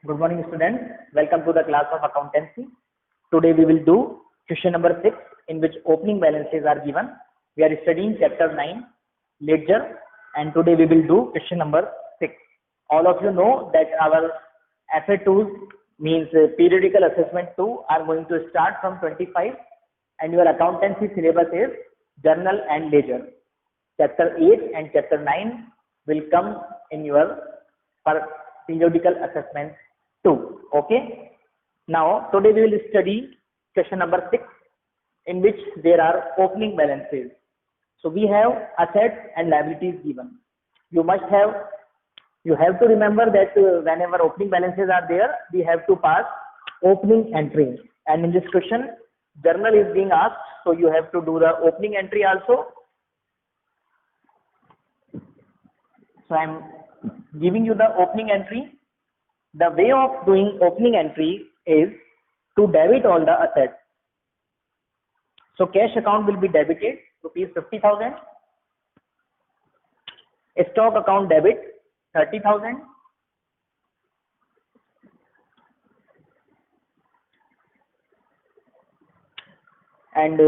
Good morning, students. Welcome to the class of accountancy. Today we will do question number 6, in which opening balances are given. We are studying chapter 9, ledger, and today we will do question number 6. All of you know that our FA2s means periodical assessment 2 are going to start from 25, and your accountancy syllabus is journal and ledger. Chapter 8 and chapter 9 will come in your periodical assessment 2. Okay. Now today we will study question number 6, in which there are opening balances. So we have assets and liabilities given. You have to remember that whenever opening balances are there, we have to pass opening entry. And in this question, journal is being asked, so you have to do the opening entry also. So I am giving you the opening entry. The way of doing opening entry is to debit all the assets. So cash account will be debited rupees 50,000. Stock account debit 30,000. And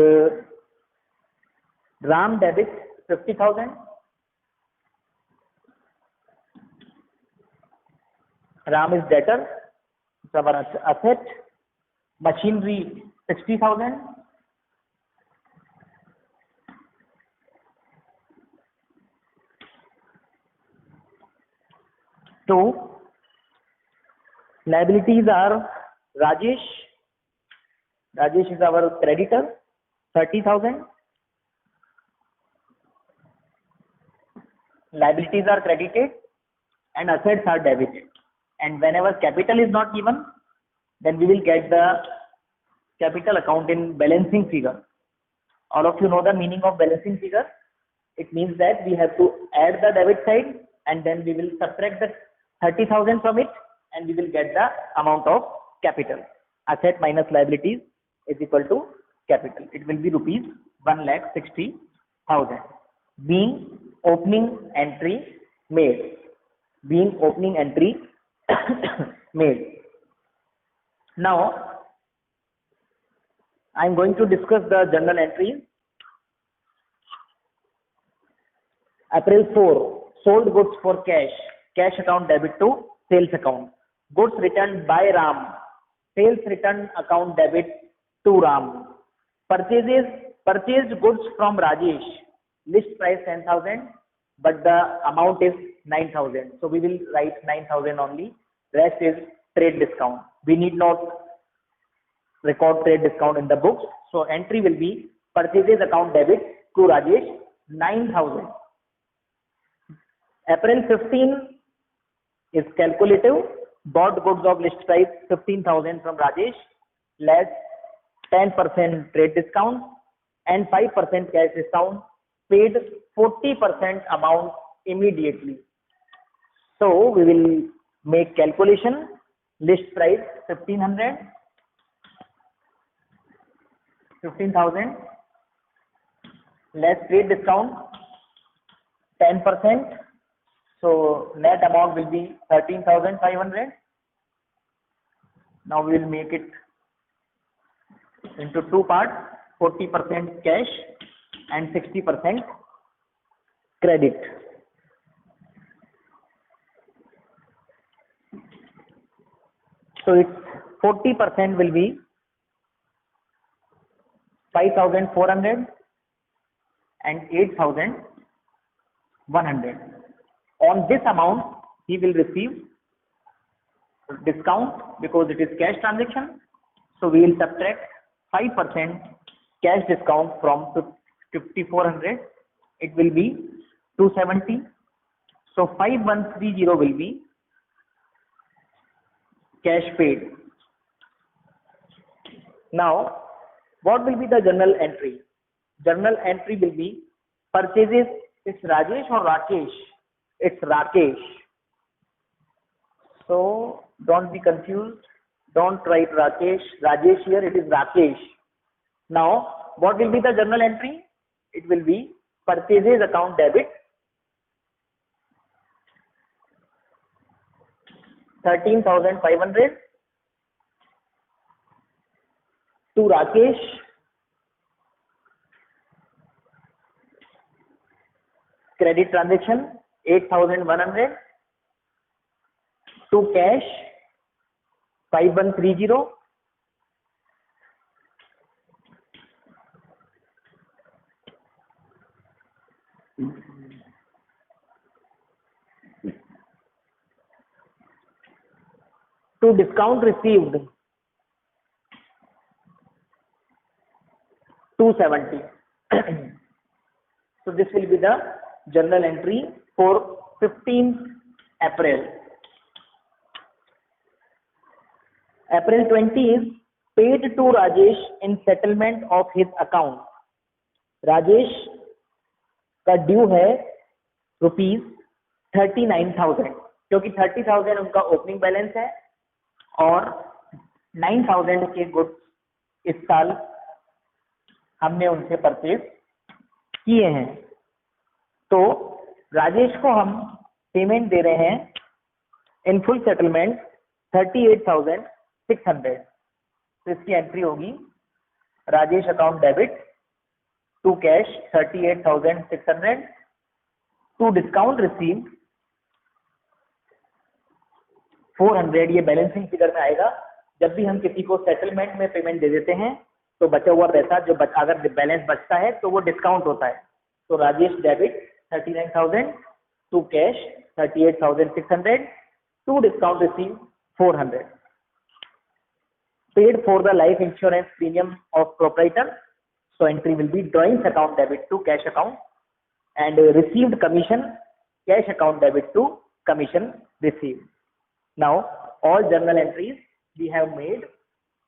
RAM debit 50,000. RAM is debtor, it's our asset. Machinery 60,000. So liabilities are Rajesh. Rajesh is our creditor, 30,000. Liabilities are credited and assets are debited. And whenever capital is not given, then we will get the capital account in balancing figure. All of you know the meaning of balancing figure. It means that we have to add the debit side and then we will subtract the 30,000 from it and we will get the amount of capital. Asset minus liabilities is equal to capital. It will be rupees 1,60,000. Being opening entry made. Being opening entry made. Now I am going to discuss the journal entries. April 4, sold goods for cash. Cash account debit to sales account. Goods returned by RAM. Sales return account debit to RAM. Purchased goods from Rajesh. List price 10,000, but the amount is 9,000. So we will write 9,000 only. Rest is trade discount. We need not record trade discount in the books. So entry will be purchases account debit to Rajesh 9,000. April 15 is calculative. Bought goods of list price 15,000 from Rajesh, less 10% trade discount and 5% cash discount. Paid 40% amount immediately. So we will make calculation. List price 15,000 less trade discount 10%. So net amount will be 13,500. Now we will make it into two parts, 40% cash and 60% credit. So its 40% will be 5,400 and 8,100. On this amount, he will receive discount because it is cash transaction. So we will subtract 5% cash discount from 5,400. It will be 270. So 5,130 will be cash paid. Now, what will be the journal entry? Journal entry will be purchases. It's Rajesh or Rakesh? It's Rakesh. So don't be confused. Don't write Rakesh. Rajesh here, it is Rakesh. Now, what will be the journal entry? It will be purchases account debit 13,500 to Rakesh, credit transaction 8,100 to cash 5130 to discount received 270. So this will be the journal entry for 15th April. April 20 is paid to Rajesh in settlement of his account. Rajesh का due है ₹39,000, क्योंकि 30,000 उनका opening balance है और 9,000 के goods इस साल हमने उनसे परचेज किए हैं। तो राजेश को हम पेमेंट दे रहे हैं इन फुल सेटलमेंट 38,600। तो इसकी एंट्री होगी Rajesh account debit to cash 38,600 to discount receive 400। ये बैलेंसिंग फिगर में आएगा। जब भी हम किसी को सेटलमेंट में पेमेंट दे देते हैं तो बचा हुआ पैसा जो अगर बैलेंस बचता है तो वो डिस्काउंट होता है। तो Rajesh debit 39,000 to cash 38,600 to discount receive 400। Paid for the life insurance premium of proprietor, so entry will be drawings account debit to cash account and received commission cash account debit to commission received. Now all journal entries we have made.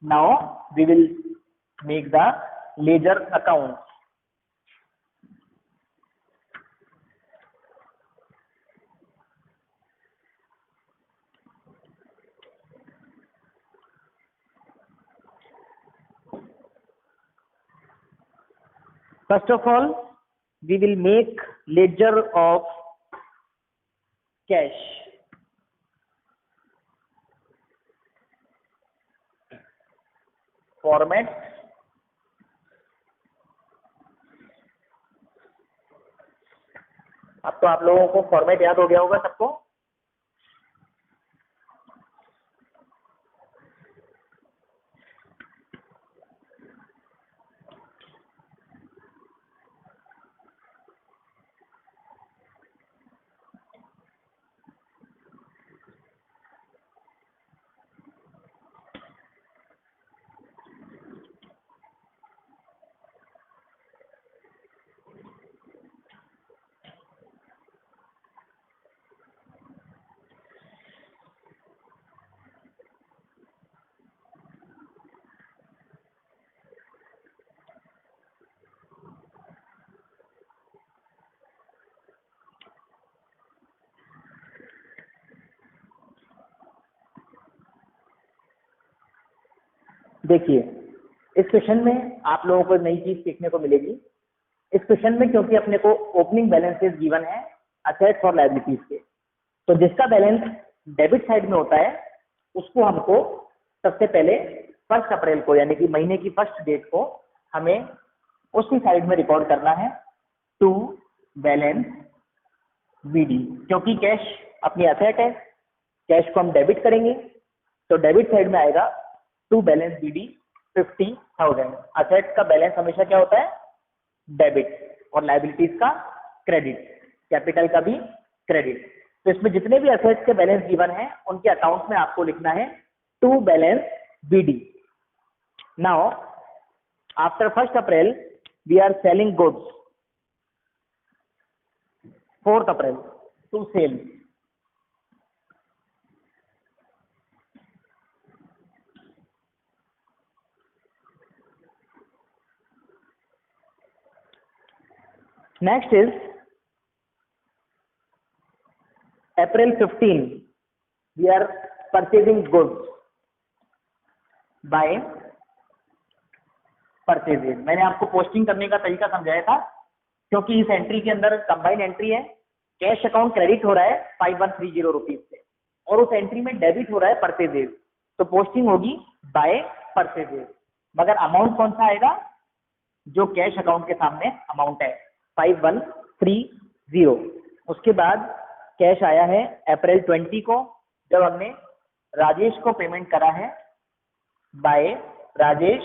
Now we will make the ledger account. First of all, we will make ledger of cash. Format. अब तो आप लोगों को format याद हो गया होगा सबको। देखिए इस क्वेश्चन में आप लोगों को नई चीज सीखने को मिलेगी। इस क्वेश्चन में क्योंकि अपने को ओपनिंग बैलेंसेस गिवन है असेट्स और लायबिलिटीज के, तो जिसका बैलेंस डेबिट साइड में होता है उसको हमको सबसे पहले 1 अप्रैल को यानी कि महीने की फर्स्ट डेट को हमें उसी साइड में रिकॉर्ड करना है टू बैलेंस बीडी, क्योंकि कैश अपनी असेट है, कैश को हम डेबिट करेंगे तो डेबिट साइड में आएगा टू बैलेंस बीडी 50,000। असेट का बैलेंस हमेशा क्या होता है डेबिट और लायबिलिटीज का क्रेडिट, कैपिटल का भी क्रेडिट। तो इसमें जितने भी असेट्स के बैलेंस गिवन है उनके अकाउंट में आपको लिखना है to balance BD. Now after 1 April we are selling goods, 4 April to sale. Next is April 15, we are purchasing goods by purchases। मैंने आपको पोस्टिंग करने का तरीका समझाया था, क्योंकि इस एंट्री के अंदर कंबाइंड एंट्री है। कैश अकाउंट क्रेडिट हो रहा है 5130 रुपीज से और उस एंट्री में डेबिट हो रहा है परचेजेज, तो पोस्टिंग होगी बाय परचेजेज। मगर अमाउंट कौन सा आएगा? जो कैश अकाउंट के सामने अमाउंट है 5130। उसके बाद कैश आया है अप्रैल 20 को, जब हमने राजेश को पेमेंट करा है by Rajesh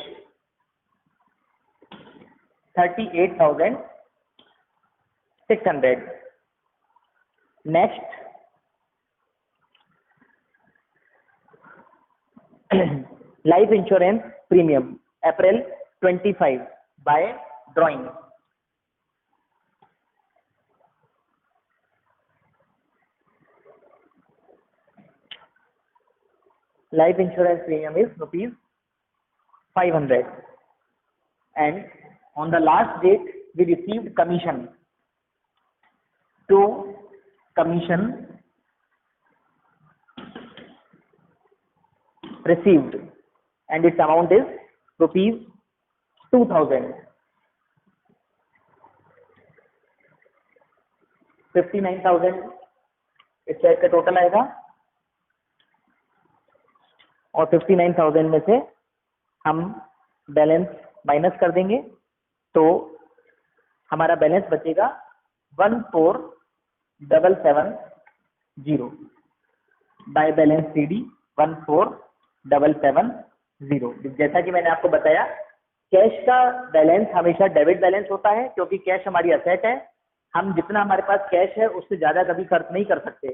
38,600। Next life insurance premium April 25 by drawing. Life insurance premium is rupees 500, and on the last date we received commission to commission received, and its amount is rupees 2000। 59,000 इस check का total आएगा, और 59,000 में से हम balance minus कर देंगे, तो हमारा बैलेंस बचेगा 14,770 बाय बैलेंस CD 14,770। जैसा कि मैंने आपको बताया, कैश का बैलेंस हमेशा डेबिट बैलेंस होता है, क्योंकि कैश हमारी असेट है। हम जितना हमारे पास कैश है उससे ज्यादा कभी खर्च नहीं कर सकते,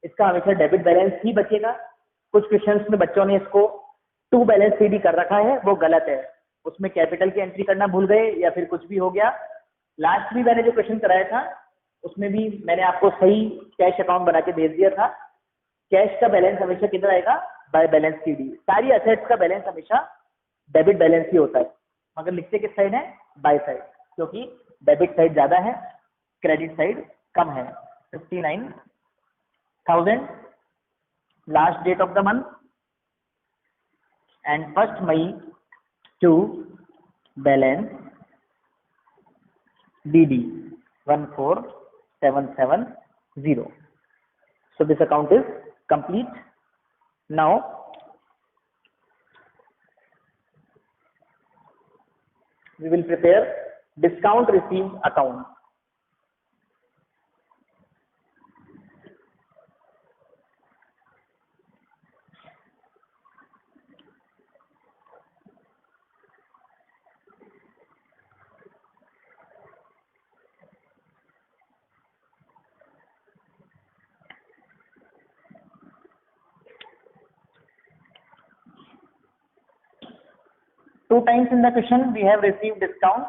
इसका हमेशा डेबिट बैलेंस ही बचेगा। कुछ क्वेश्चंस में बच्चों ने इसको टू बैलेंस CD कर रखा है, वो गलत है, उसमें कैपिटल की एंट्री करना भूल गए या फिर कुछ भी हो गया। लास्ट भी मैंने जो क्वेश्चन कराया था उसमें भी मैंने आपको सही कैश अकाउंट बना के भेज दिया था। कैश का बैलेंस हमेशा किधर आएगा? By balance CD। सारी असेट्स का बैलेंस हमेशा डेबिट बैलेंस ही होता है, मगर लिखते किस साइड है? बाय साइड, क्योंकि डेबिट साइड ज्यादा है, क्रेडिट साइड कम है। 59,000 last date of the month, and 1st May to balance DD 14,770। so this account is complete. Now we will prepare discount received account. Two times in the question we have received discount.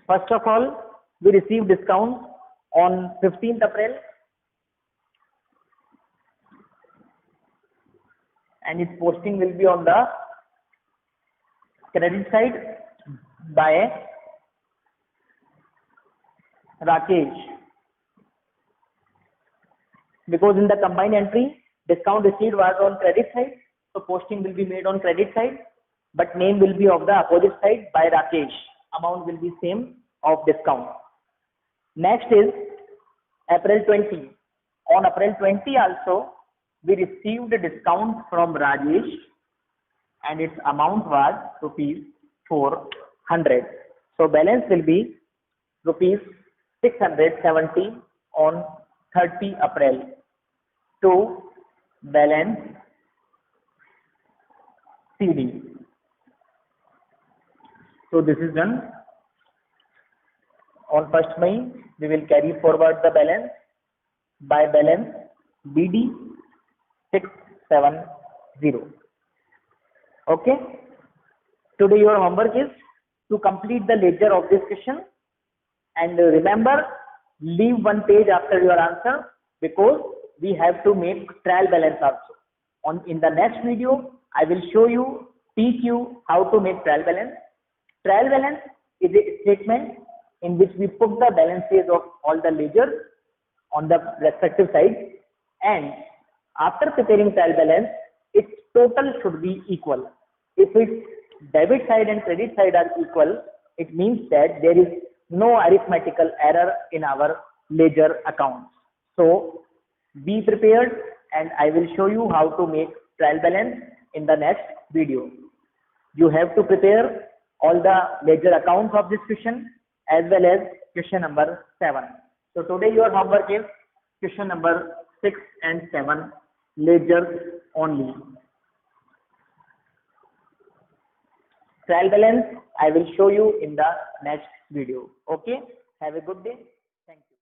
First of all, we received discount on 15th April, and its posting will be on the credit side by Rakesh, because in the combined entry discount received was on credit side, so posting will be made on credit side, but name will be of the opposite side by Rakesh. Amount will be same of discount. Next is April 20. On April 20 also we received a discount from Rajesh, and its amount was rupees 400. So balance will be rupees 670 on 30 April to balance CD. So this is done. On 1st May we will carry forward the balance by balance BD 670. Okay. Today your homework is to complete the ledger of this question, and remember, leave one page after your answer, because we have to make trial balance also. In the next video I will teach you how to make trial balance. Trial balance is a statement in which we put the balances of all the ledgers on the respective sides, and after preparing trial balance, its total should be equal. If its debit side and credit side are equal, it means that there is no arithmetical error in our ledger accounts. So Be prepared, and I will show you how to make trial balance in the next video. You have to prepare all the ledger accounts of this question as well as question number 7. So today your homework is question number 6 and 7, ledgers only. Trial balance I will show you in the next video. Okay, have a good day.